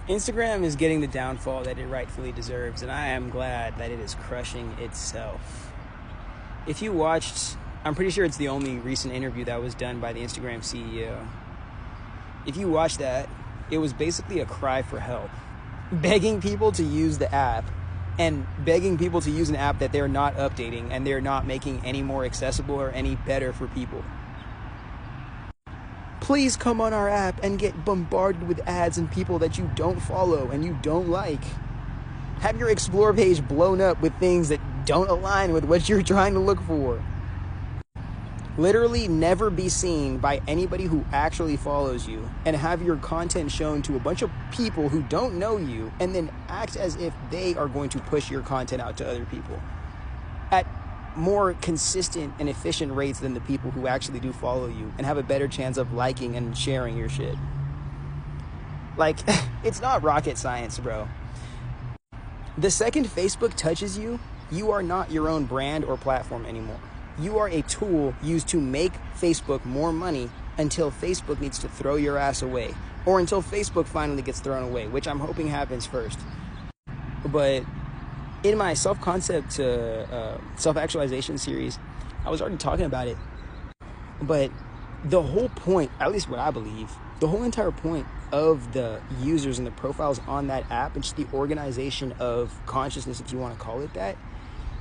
Instagram is getting the downfall that it rightfully deserves, and I am glad that it is crushing itself. If you watched, I'm pretty sure it's the only recent interview that was done by the Instagram CEO. If you watched that, it was basically a cry for help, begging people to use the app and begging people to use an app that they're not updating and they're not making any more accessible or any better for people. Please come on our app and get bombarded with ads and people that you don't follow and you don't like. Have your explore page blown up with things that don't align with what you're trying to look for. Literally never be seen by anybody who actually follows you, and have your content shown to a bunch of people who don't know you, and then act as if they are going to push your content out to other people at more consistent and efficient rates than the people who actually do follow you and have a better chance of liking and sharing your shit. Like, it's not rocket science, bro. The second Facebook touches you, you are not your own brand or platform anymore. You are a tool used to make Facebook more money until Facebook needs to throw your ass away, or until Facebook finally gets thrown away, which I'm hoping happens first. But in my self-concept, self-actualization series, I was already talking about it. But the whole point, at least what I believe, the whole entire point of the users and the profiles on that app, and just the organization of consciousness, if you want to call it that,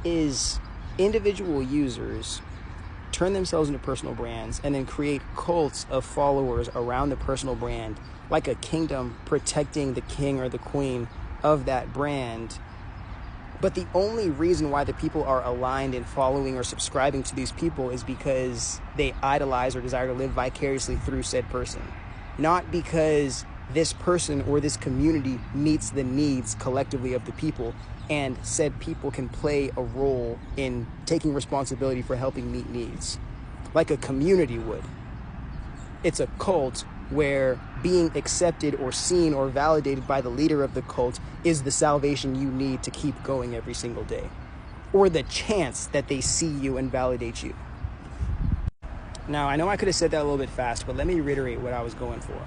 is individual users turn themselves into personal brands and then create cults of followers around the personal brand, like a kingdom protecting the king or the queen of that brand. But the only reason why the people are aligned in following or subscribing to these people is because they idolize or desire to live vicariously through said person, not because this person or this community meets the needs collectively of the people, and said people can play a role in taking responsibility for helping meet needs, like a community would. It's a cult where being accepted or seen or validated by the leader of the cult is the salvation you need to keep going every single day, or the chance that they see you and validate you. Now, I know I could have said that a little bit fast, but let me reiterate what I was going for.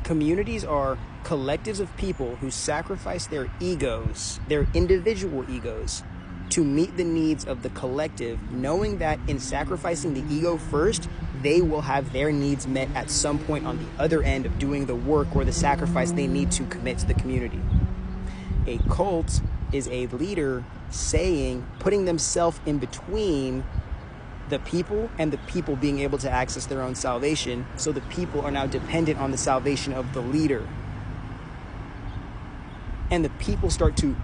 Communities are collectives of people who sacrifice their egos, their individual egos, to meet the needs of the collective, knowing that in sacrificing the ego first, they will have their needs met at some point on the other end of doing the work or the sacrifice they need to commit to the community. A cult is a leader putting themselves in between the people and the people being able to access their own salvation, so the people are now dependent on the salvation of the leader. And the people start to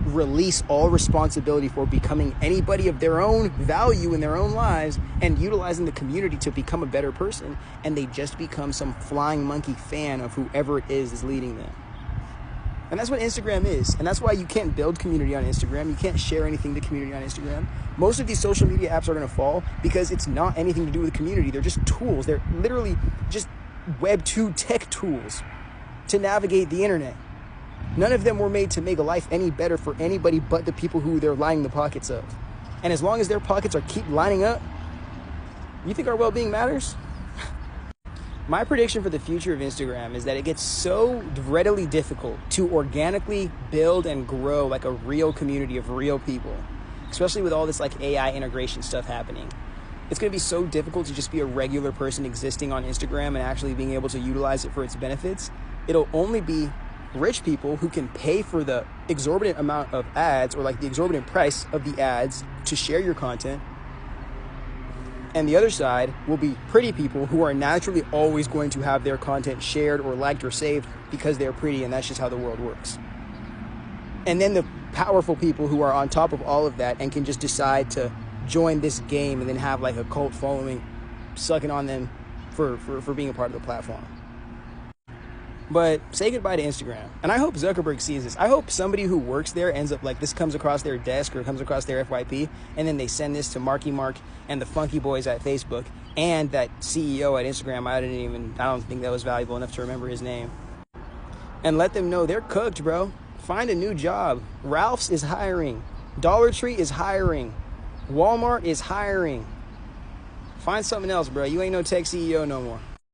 release all responsibility for becoming anybody of their own value in their own lives and utilizing the community to become a better person, and they just become some flying monkey fan of whoever it is leading them. And that's what Instagram is. And that's why you can't build community on Instagram. You can't share anything to community on Instagram. Most of these social media apps are going to fall because it's not anything to do with the community. They're just tools. They're literally just Web 2 tech tools to navigate the internet. None of them were made to make life any better for anybody but the people who they're lining the pockets of. And as long as their pockets are keep lining up, you think our well-being matters? My prediction for the future of Instagram is that it gets so readily difficult to organically build and grow like a real community of real people, especially with all this like AI integration stuff happening. It's going to be so difficult to just be a regular person existing on Instagram and actually being able to utilize it for its benefits. It'll only be rich people who can pay for the exorbitant amount of ads, or like the exorbitant price of the ads, to share your content. And the other side will be pretty people who are naturally always going to have their content shared or liked or saved because they're pretty, and that's just how the world works. And then the powerful people who are on top of all of that and can just decide to join this game and then have like a cult following sucking on them for being a part of the platform. But say goodbye to Instagram. And I hope Zuckerberg sees this. I hope somebody who works there ends up like this, comes across their desk or comes across their FYP, and then they send this to Marky Mark and the funky boys at Facebook and that CEO at Instagram. I don't think that was valuable enough to remember his name. And let them know they're cooked, bro. Find a new job. Ralph's is hiring. Dollar Tree is hiring. Walmart is hiring. Find something else, bro. You ain't no tech CEO no more.